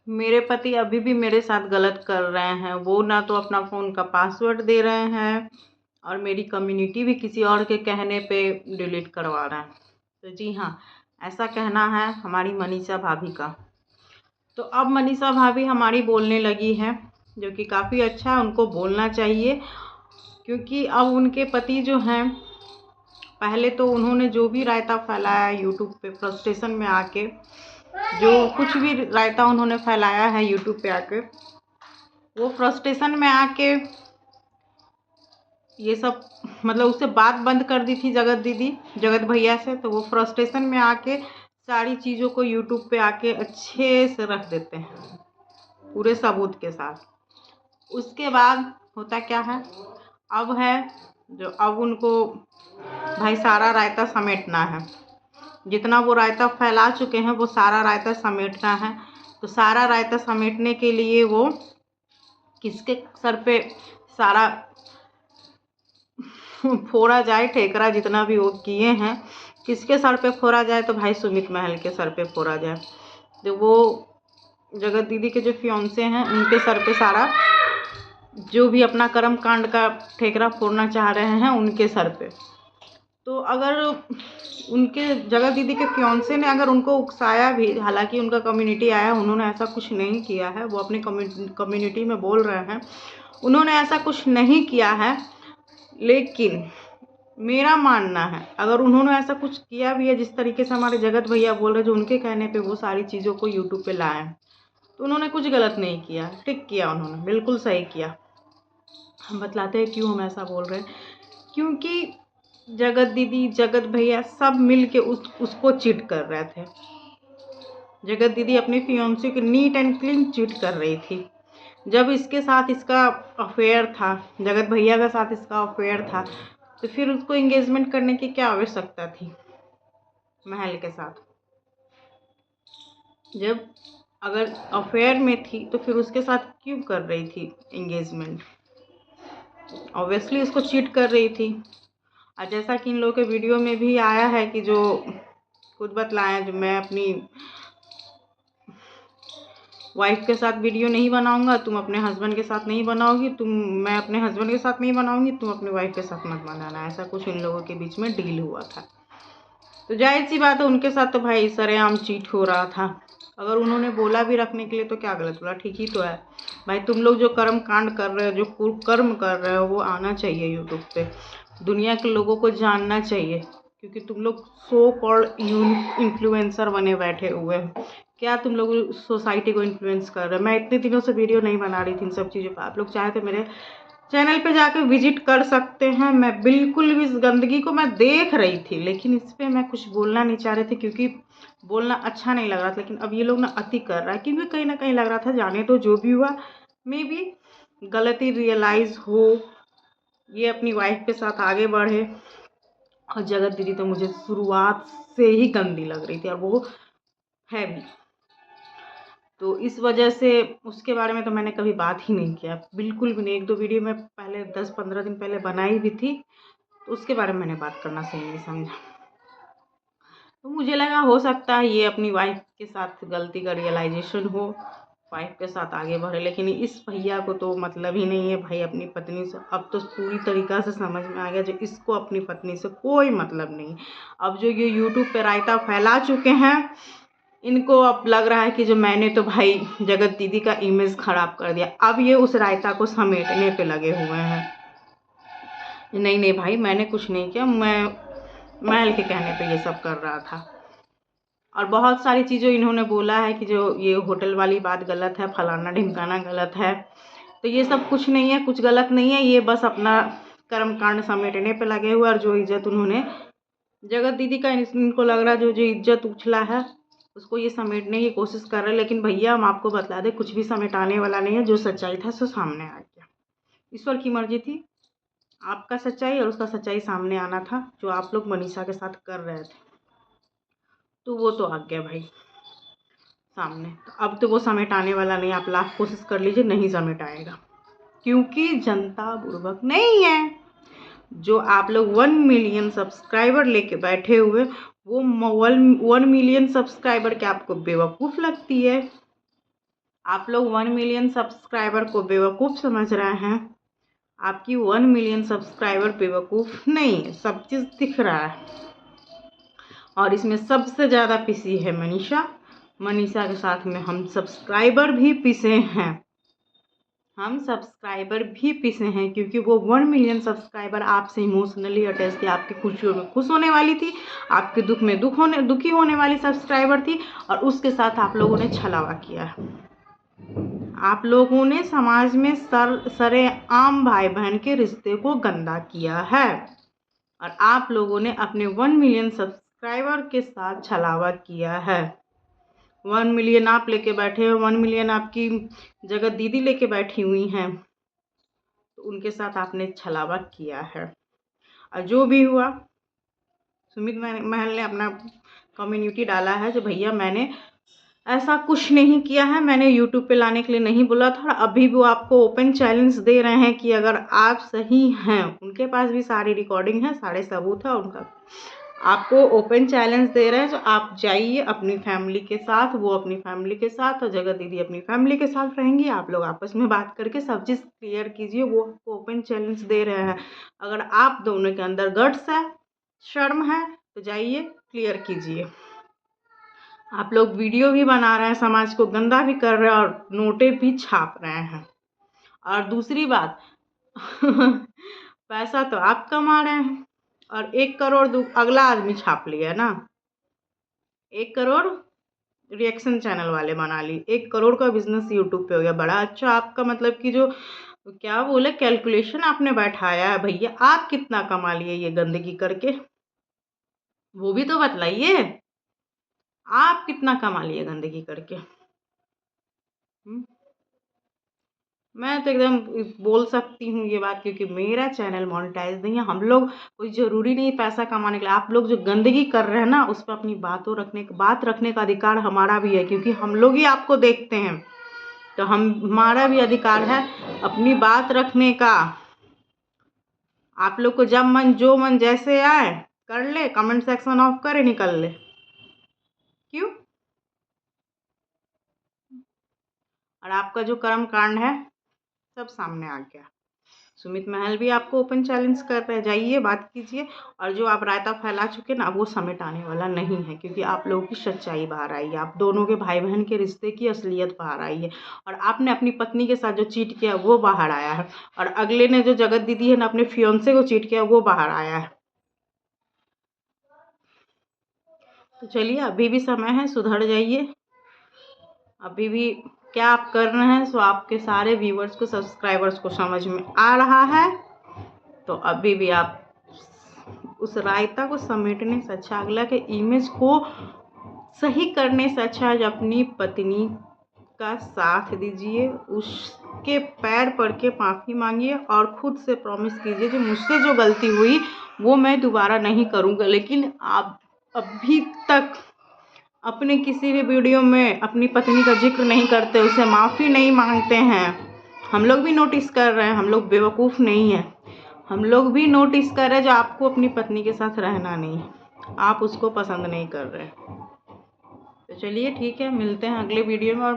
मेरे पति अभी भी मेरे साथ गलत कर रहे हैं। वो ना तो अपना फ़ोन का पासवर्ड दे रहे हैं और मेरी कम्युनिटी भी किसी और के कहने पे डिलीट करवा रहे हैं। तो जी हाँ, ऐसा कहना है हमारी मनीषा भाभी का। तो अब मनीषा भाभी हमारी बोलने लगी हैं, जो कि काफ़ी अच्छा है, उनको बोलना चाहिए। क्योंकि अब उनके पति जो हैं, पहले तो उन्होंने जो भी रायता फैलाया यूट्यूब पे फ्रस्ट्रेशन में आके, जो कुछ भी रायता उन्होंने फैलाया है यूट्यूब पे आके, वो फ्रस्ट्रेशन में आके ये सब मतलब उससे बात बंद कर दी थी जगत भैया से। तो वो फ्रस्ट्रेशन में आके सारी चीज़ों को यूट्यूब पे आके अच्छे से रख देते हैं पूरे सबूत के साथ। उसके बाद होता क्या है, अब है जो अब उनको भाई सारा रायता समेटना है। जितना वो रायता फैला चुके हैं वो सारा रायता समेटना है। तो सारा रायता समेटने के लिए वो किसके सर पे सारा फोड़ा जाए, ठेकरा जितना भी वो किए हैं किसके सर पे फोड़ा जाए, तो भाई सुमित महल के सर पे फोड़ा जाए। जो वो जगत दीदी के जो फियांसे हैं उनके सर पे सारा जो भी अपना कर्म कांड का ठेकरा फोड़ना चाह रहे हैं उनके सर पे। तो अगर उनके जगत दीदी के फियांसे ने अगर उनको उकसाया भी, हालांकि उनका कम्युनिटी आया, उन्होंने ऐसा कुछ नहीं किया है, वो अपनी कम्युनिटी में बोल रहे हैं उन्होंने ऐसा कुछ नहीं किया है। लेकिन मेरा मानना है अगर उन्होंने ऐसा कुछ किया भी है, जिस तरीके से हमारे जगत भैया बोल रहे, जो उनके कहने पे वो सारी चीज़ों को यूट्यूब पे लाए, तो उन्होंने कुछ गलत नहीं किया, ठीक किया, उन्होंने बिल्कुल सही किया। हम बतलाते हैं क्यों हम ऐसा बोल रहे हैं। क्योंकि जगत दीदी जगत भैया सब मिल के उसको चीट कर रहे थे। जगत दीदी अपनी फियांसी को नीट एंड क्लीन चीट कर रही थी। जब इसके साथ इसका अफेयर था, जगत भैया के साथ इसका अफेयर था, तो फिर उसको एंगेजमेंट करने की क्या आवश्यकता थी महल के साथ। जब अगर अफेयर में थी तो फिर उसके साथ क्यों कर रही थी एंगेजमेंट। ऑब्वियसली उसको चीट कर रही थी। और जैसा कि इन लोगों के वीडियो में भी आया है कि जो खुद बतलाएं, जो मैं अपनी वाइफ के साथ वीडियो नहीं बनाऊंगा, तुम अपने हस्बैंड के साथ नहीं बनाओगी, मैं अपने हस्बैंड के साथ नहीं बनाऊंगी, तुम अपनी वाइफ के साथ मत बनाना। ऐसा कुछ इन लोगों के बीच में डील हुआ था। तो जाहिर सी बात है उनके साथ तो भाई सरेआम चीट हो रहा था। अगर उन्होंने बोला भी रखने के लिए तो क्या गलत बोला, ठीक ही तो है। भाई तुम लोग जो कर्म कांड कर रहे हो, जो कुकर्म कर रहे हो, वो आना चाहिए यूट्यूब पे, दुनिया के लोगों को जानना चाहिए। क्योंकि तुम लोग सो कॉल्ड इन्फ्लुएंसर बने बैठे हुए हो। क्या तुम लोग सोसाइटी को इन्फ्लुएंस कर रहे हो। मैं इतने दिनों से वीडियो नहीं बना रही थी इन सब चीज़ों पर। आप लोग चाहे तो मेरे चैनल पे जाकर विजिट कर सकते हैं। मैं बिल्कुल भी इस गंदगी को मैं देख रही थी, लेकिन इस पर मैं कुछ बोलना नहीं चाह रही थी क्योंकि बोलना अच्छा नहीं लग रहा था। लेकिन अब ये लोग ना अति कर रहा है, क्योंकि कहीं ना कहीं लग रहा था जाने तो जो भी हुआ मे बी गलती रियलाइज़ हो, ये अपनी वाइफ के साथ आगे बढ़े। और जगत दीदी तो मुझे शुरुआत से ही गंदी लग रही थी, और वो है भी। तो इस वजह से उसके बारे में तो मैंने कभी बात ही नहीं किया, बिल्कुल भी नहीं। एक दो वीडियो में पहले 10-15 दिन पहले बनाई भी थी, तो उसके बारे में मैंने बात करना सही नहीं समझा। तो मुझे लगा हो सकता है ये अपनी वाइफ के साथ गलती का रियलाइजेशन हो, वाइफ के साथ आगे बढ़े। लेकिन इस भैया को तो मतलब ही नहीं है भाई अपनी पत्नी से। अब तो पूरी तरीक़ा से समझ में आ गया जो इसको अपनी पत्नी से कोई मतलब नहीं। अब जो ये यूट्यूब पे रायता फैला चुके हैं, इनको अब लग रहा है कि जो मैंने तो भाई जगत दीदी का इमेज ख़राब कर दिया। अब ये उस रायता को समेटने पे लगे हुए हैं। नहीं नहीं भाई मैंने कुछ नहीं किया, मैं महल के कहने पे ये सब कर रहा था। और बहुत सारी चीज़ें इन्होंने बोला है कि जो ये होटल वाली बात गलत है, फलाना ढिमकाना गलत है। तो ये सब कुछ नहीं है, कुछ गलत नहीं है। ये बस अपना कर्म कांड समेटने पे लगे हुए। और जो इज्जत उन्होंने जगत दीदी का, इनको लग रहा है जो इज्जत उछला है उसको ये समेटने की कोशिश कर रहे हैं। लेकिन भैया हम आपको बता दें, कुछ भी समेटाने वाला नहीं है। जो सच्चाई था सो सामने आ गया। ईश्वर की मर्जी थी, आपका सच्चाई और उसका सच्चाई सामने आना था, जो आप लोग मनीषा के साथ कर रहे थे। तो वो तो आ गया भाई सामने। तो अब तो वो समेटाने वाला नहीं। आप लाख कोशिश कर लीजिए, नहीं समेटाएगा, क्योंकि जनता बुर्बक नहीं है। जो आप लोग 1 मिलियन सब्सक्राइबर लेके बैठे हुए, वो 1 मिलियन सब्सक्राइबर क्या आपको बेवकूफ़ लगती है। आप लोग 1 मिलियन सब्सक्राइबर को बेवकूफ़ समझ रहे हैं। आपकी 1 मिलियन सब्सक्राइबर बेवकूफ़ नहीं है, सब चीज़ दिख रहा है। और इसमें सबसे ज़्यादा पिसी है मनीषा। मनीषा के साथ में हम सब्सक्राइबर भी पिसे हैं। क्योंकि वो 1 मिलियन सब्सक्राइबर आपसे इमोशनली अटैच थी, आपकी खुशियों में खुश होने वाली थी, आपके दुख में दुखी होने वाली सब्सक्राइबर थी, और उसके साथ आप लोगों ने छलावा किया है। आप लोगों ने समाज में सरेआम भाई बहन के रिश्ते को गंदा किया है, और आप लोगों ने अपने 1 मिलियन सब्सक्राइबर के साथ छलावा किया है। 1 मिलियन आप लेके बैठे हो, 1 मिलियन आपकी जगत दीदी लेके बैठी हुई हैं, तो उनके साथ आपने छलावा किया है। और जो भी हुआ, सुमित महल ने अपना कम्युनिटी डाला है जो भैया मैंने ऐसा कुछ नहीं किया है, मैंने यूट्यूब पे लाने के लिए नहीं बोला था। अभी वो आपको ओपन चैलेंज दे रहे हैं कि अगर आप सही हैं, उनके पास भी सारी रिकॉर्डिंग है, सारे सबूत है उनका, आपको ओपन चैलेंज दे रहे हैं। जो आप जाइए अपनी फैमिली के साथ, वो अपनी फैमिली के साथ, और जगत दीदी अपनी फैमिली के साथ रहेंगी। आप लोग आपस में बात करके सब चीज़ क्लियर कीजिए। वो आपको ओपन चैलेंज दे रहे हैं। अगर आप दोनों के अंदर गट्स है, शर्म है, तो जाइए क्लियर कीजिए। आप लोग वीडियो भी बना रहे हैं, समाज को गंदा भी कर रहे हैं, और नोटे भी छाप रहे हैं। और दूसरी बात पैसा तो आप कमा रहे हैं, और 1 करोड़ अगला आदमी छाप लिया ना। 1 करोड़ रिएक्शन चैनल वाले बना ली, 1 करोड़ का बिजनेस यूट्यूब पे हो गया। बड़ा अच्छा आपका मतलब कि जो क्या बोले कैलकुलेशन आपने बैठाया है भैया। आप कितना कमा लिए ये गंदगी करके, वो भी तो बतलाइए। आप कितना कमा लिए गंदगी करके। मैं तो एकदम बोल सकती हूँ ये बात, क्योंकि मेरा चैनल मोनेटाइज नहीं है। हम लोग कोई ज़रूरी नहीं पैसा कमाने के लिए, आप लोग जो गंदगी कर रहे हैं ना, उस पर अपनी बात रखने का अधिकार हमारा भी है, क्योंकि हम लोग ही आपको देखते हैं। तो हमारा भी अधिकार है अपनी बात रखने का। आप लोग को जब मन जो मन जैसे आए कर ले, कमेंट सेक्शन ऑफ करे निकल ले। क्यों? और आपका जो कर्म कांड है सब सामने आ गया। सुमित महल भी आपको ओपन चैलेंज कर रहे हैं, जाइए बात कीजिए। और जो आप रायता फैला चुके ना, वो समेट आने वाला नहीं है, क्योंकि आप लोगों की सच्चाई बाहर आई है। आप दोनों के भाई बहन के रिश्ते की असलियत बाहर आई है, और आपने अपनी पत्नी के साथ जो चीट किया वो बाहर आया है, और अगले ने जो जगत दीदी है ना अपने फियोंसे को चीट किया वो बाहर आया है। तो चलिए अभी भी समय है, सुधर जाइए। अभी भी क्या आप कर रहे हैं सो आपके सारे व्यूवर्स को, सब्सक्राइबर्स को समझ में आ रहा है। तो अभी भी आप उस रायता को समेटने से अच्छा, अगला के इमेज को सही करने से अच्छा है अपनी पत्नी का साथ दीजिए, उसके पैर पड़ के माफ़ी मांगिए, और खुद से प्रॉमिस कीजिए कि मुझसे जो गलती हुई वो मैं दोबारा नहीं करूँगा। लेकिन आप अभी तक अपने किसी भी वीडियो में अपनी पत्नी का जिक्र नहीं करते, उसे माफ़ी नहीं मांगते हैं। हम लोग भी नोटिस कर रहे हैं, हम लोग बेवकूफ़ नहीं हैं। हम लोग भी नोटिस कर रहे हैं जो आपको अपनी पत्नी के साथ रहना नहीं, आप उसको पसंद नहीं कर रहे। तो चलिए ठीक है, मिलते हैं अगले वीडियो में। और